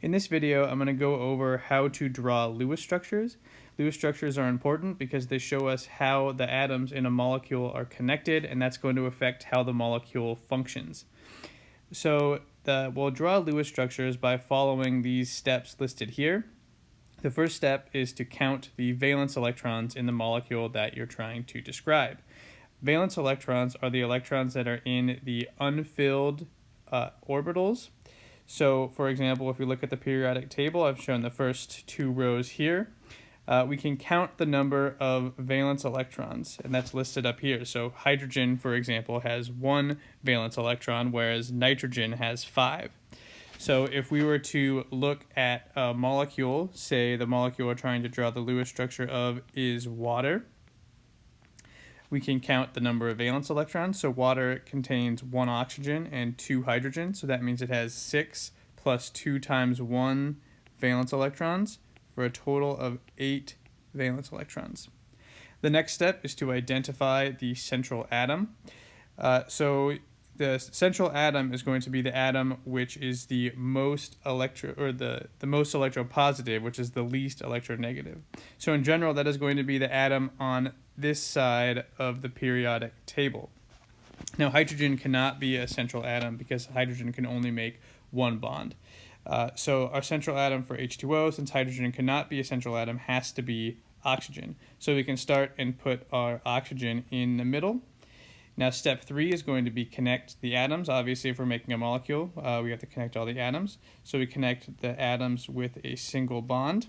In this video, I'm going to go over how to draw Lewis structures. Lewis structures are important because they show us how the atoms in a molecule are connected, and that's going to affect how the molecule functions. So we'll draw Lewis structures by following these steps listed here. The first step is to count the valence electrons in the molecule that you're trying to describe. Valence electrons are the electrons that are in the unfilled orbitals. So, for example, if we look at the periodic table, I've shown the first two rows here. We can count the number of valence electrons, and that's listed up here. So hydrogen, for example, has 1 valence electron, whereas nitrogen has 5. So if we were to look at a molecule, say the molecule we're trying to draw the Lewis structure of is water, we can count the number of valence electrons. So water contains 1 oxygen and 2 hydrogen, so that means it has 6 plus 2 times 1 valence electrons for a total of 8 valence electrons. The next step is to identify the central atom. So the central atom is going to be the atom which is the most the most electropositive, which is the least electronegative. So in general, that is going to be the atom on this side of the periodic table. Now, hydrogen cannot be a central atom because hydrogen can only make 1 bond. So our central atom for H2O, since hydrogen cannot be a central atom, has to be oxygen. So we can start and put our oxygen in the middle. Now, step 3 is going to be connect the atoms. Obviously, if we're making a molecule, we have to connect all the atoms. So we connect the atoms with a single bond.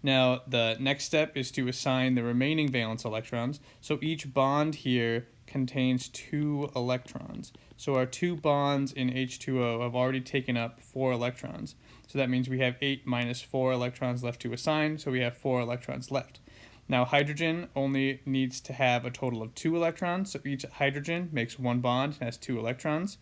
Now, the next step is to assign the remaining valence electrons. So each bond here contains 2 electrons. So our 2 bonds in H2O have already taken up 4 electrons. So that means we have 8 minus 4 electrons left to assign, so we have 4 electrons left. Now, hydrogen only needs to have a total of 2 electrons, so each hydrogen makes 1 bond and has 2 electrons.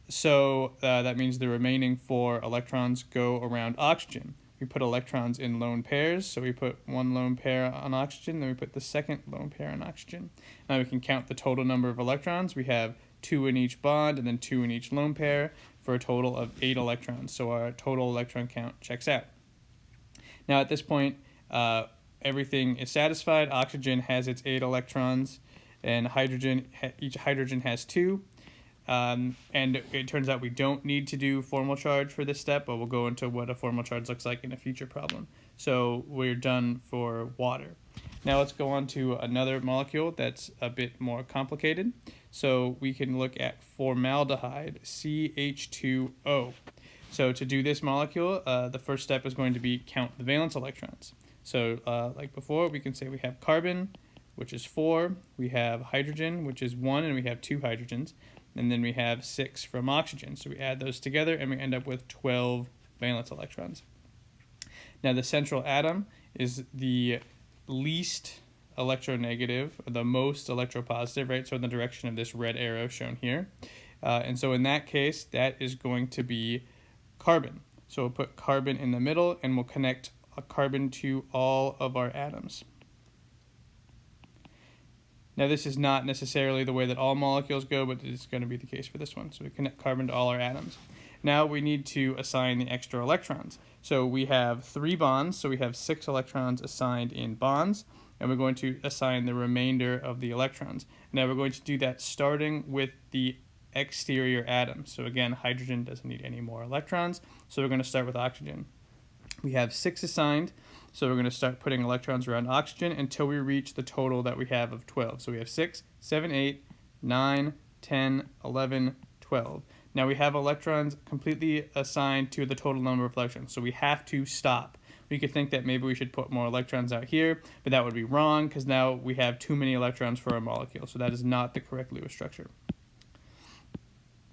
So that means the remaining 4 electrons go around oxygen. We put electrons in lone pairs, so we put 1 lone pair on oxygen, then we put the second lone pair on oxygen. Now we can count the total number of electrons. We have 2 in each bond and then 2 in each lone pair for a total of 8 electrons. So our total electron count checks out. Now at this point, everything is satisfied. Oxygen has its 8 electrons, and each hydrogen has 2. And it turns out we don't need to do formal charge for this step, but we'll go into what a formal charge looks like in a future problem. So we're done for water. Now let's go on to another molecule that's a bit more complicated. So we can look at formaldehyde, CH2O. So to do this molecule, the first step is going to be count the valence electrons. So like before, we can say we have carbon, which is 4, we have hydrogen, which is 1, and we have 2 hydrogens, and then we have 6 from oxygen. So we add those together, and we end up with 12 valence electrons. Now the central atom is the least electronegative, or the most electropositive, right? So in the direction of this red arrow shown here. And so in that case, that is going to be carbon. So we'll put carbon in the middle, and we'll connect a carbon to all of our atoms. Now this is not necessarily the way that all molecules go, but it's going to be the case for this one. So we connect carbon to all our atoms. Now we need to assign the extra electrons. So we have 3 bonds, so we have 6 electrons assigned in bonds, and we're going to assign the remainder of the electrons. Now we're going to do that starting with the exterior atom. So again, hydrogen doesn't need any more electrons, so we're going to start with oxygen. We have 6 assigned, so we're going to start putting electrons around oxygen until we reach the total that we have of 12. So we have 6, 7, 8, 9, 10, 11, 12. Now we have electrons completely assigned to the total number of electrons, so we have to stop. We could think that maybe we should put more electrons out here, but that would be wrong because now we have too many electrons for our molecule, so that is not the correct Lewis structure.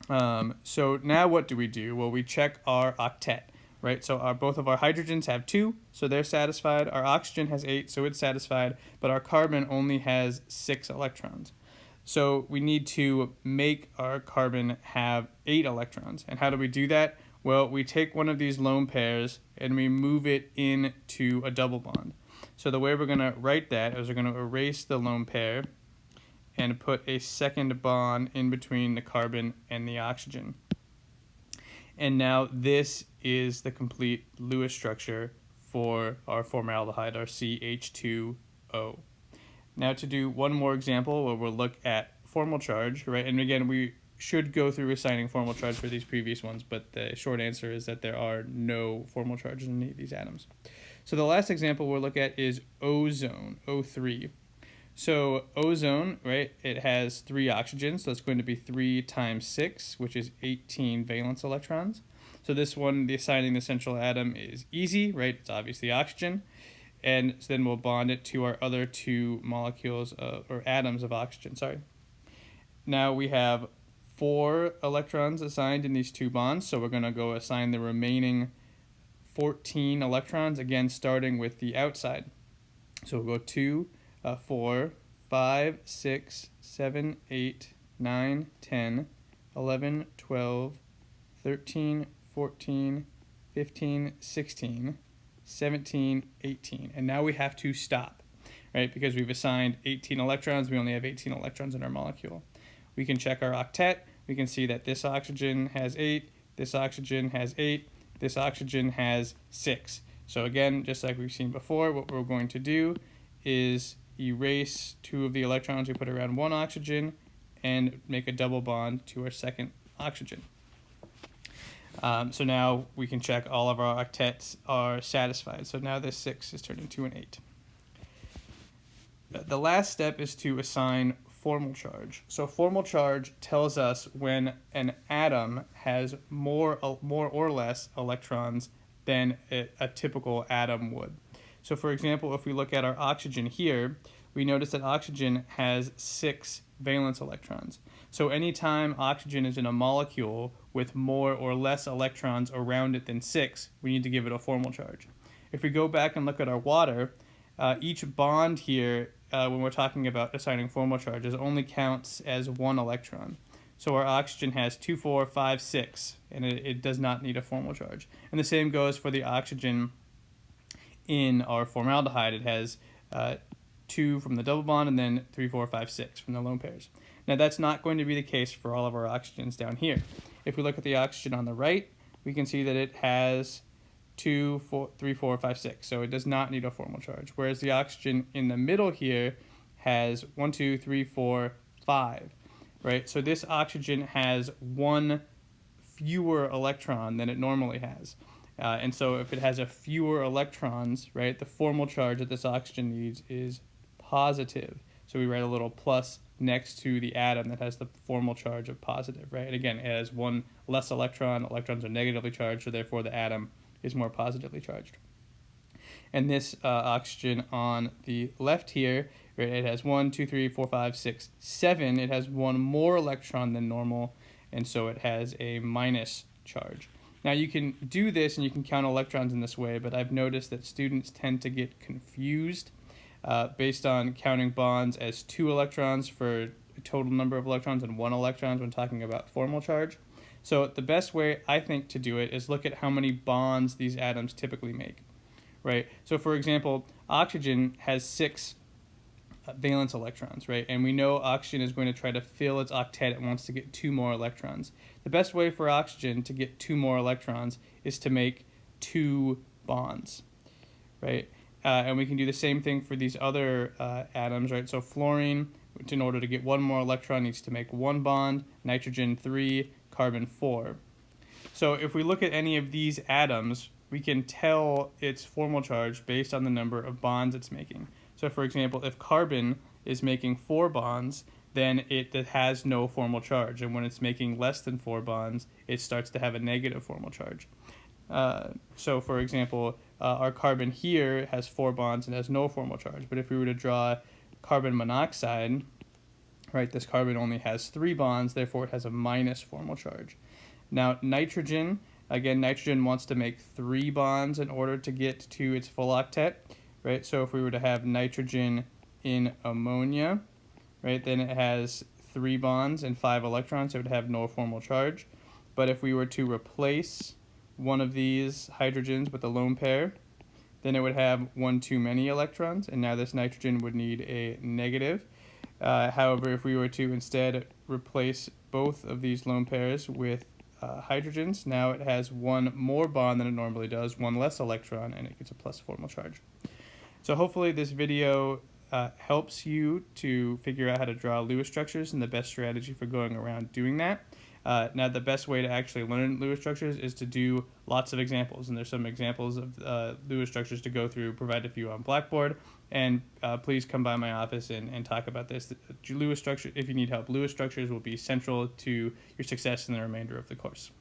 So now what do? Well, we check our octet. Right, so both of our hydrogens have 2, so they're satisfied. Our oxygen has 8, so it's satisfied, but our carbon only has 6 electrons. So we need to make our carbon have 8 electrons. And how do we do that? Well, we take one of these lone pairs and we move it into a double bond. So the way we're going to write that is we're going to erase the lone pair and put a second bond in between the carbon and the oxygen. And now this is the complete Lewis structure for our formaldehyde, our CH2O. Now to do one more example where we'll look at formal charge, right? And again, we should go through assigning formal charge for these previous ones, but the short answer is that there are no formal charges in any of these atoms. So the last example we'll look at is ozone, O3. So ozone, right, it has 3 oxygens, so it's going to be 3 times 6, which is 18 valence electrons. So this one, the assigning the central atom is easy, right? It's obviously oxygen. And so then we'll bond it to our other 2 molecules, or atoms of oxygen, sorry. Now we have 4 electrons assigned in these 2 bonds, so we're going to go assign the remaining 14 electrons, again starting with the outside. So we'll go 2, 4, 5, 6, 7, 8, 9, 10, 11, 12, 13, 14, 15, 16, 17, 18. And now we have to stop, right? Because we've assigned 18 electrons, we only have 18 electrons in our molecule. We can check our octet. We can see that this oxygen has 8, this oxygen has 8, this oxygen has 6. So again, just like we've seen before, what we're going to do is erase 2 of the electrons we put around one oxygen and make a double bond to our second oxygen. So now we can check all of our octets are satisfied. So now this 6 is turned into an 8. The last step is to assign formal charge. So formal charge tells us when an atom has more or less electrons than a typical atom would. So for example, if we look at our oxygen here, we notice that oxygen has 6 valence electrons. So anytime oxygen is in a molecule with more or less electrons around it than 6, we need to give it a formal charge. If we go back and look at our water, each bond here, when we're talking about assigning formal charges, only counts as 1 electron. So our oxygen has 2, 4, 5, 6, and it does not need a formal charge. And the same goes for the oxygen in our formaldehyde. It has 2 from the double bond and then 3, 4, 5, 6 from the lone pairs. Now that's not going to be the case for all of our oxygens down here. If we look at the oxygen on the right, we can see that it has 2, 4, 3, 4, 5, 6. So it does not need a formal charge. Whereas the oxygen in the middle here has 1, 2, 3, 4, 5. Right? So this oxygen has 1 fewer electron than it normally has. And so if it has a fewer electrons, right, the formal charge that this oxygen needs is positive. So we write a little plus next to the atom that has the formal charge of positive, right? And again, it has 1 less electron. Electrons are negatively charged, so therefore the atom is more positively charged. And this oxygen on the left here, right, it has 1, 2, 3, 4, 5, 6, 7. It has 1 more electron than normal, and so it has a minus charge. Now you can do this and you can count electrons in this way, but I've noticed that students tend to get confused based on counting bonds as 2 electrons for a total number of electrons and 1 electron when talking about formal charge. So the best way I think to do it is look at how many bonds these atoms typically make, right? So for example, oxygen has 6 valence electrons, right? And we know oxygen is going to try to fill its octet. It wants to get 2 more electrons. The best way for oxygen to get 2 more electrons is to make 2 bonds, right? And we can do the same thing for these other atoms, right? So fluorine, in order to get 1 more electron, needs to make 1 bond, nitrogen 3, carbon 4. So if we look at any of these atoms, we can tell its formal charge based on the number of bonds it's making. So for example, if carbon is making 4 bonds, then it has no formal charge. And when it's making less than 4 bonds, it starts to have a negative formal charge. So for example, our carbon here has 4 bonds and has no formal charge. But if we were to draw carbon monoxide, right, this carbon only has 3 bonds, therefore it has a minus formal charge. Now nitrogen, again, nitrogen wants to make 3 bonds in order to get to its full octet. Right, so if we were to have nitrogen in ammonia, right, then it has 3 bonds and 5 electrons, so it would have no formal charge. But if we were to replace one of these hydrogens with a lone pair, then it would have 1 too many electrons, and now this nitrogen would need a negative. However, if we were to instead replace both of these lone pairs with hydrogens. Now it has one more bond than it normally does, one less electron, and it gets a plus formal charge. So hopefully this video helps you to figure out how to draw Lewis structures and the best strategy for going around doing that. Now, the best way to actually learn Lewis structures is to do lots of examples, and there's some examples of Lewis structures to go through, provided for you on Blackboard, and please come by my office and talk about this. Lewis structure, if you need help, Lewis structures will be central to your success in the remainder of the course.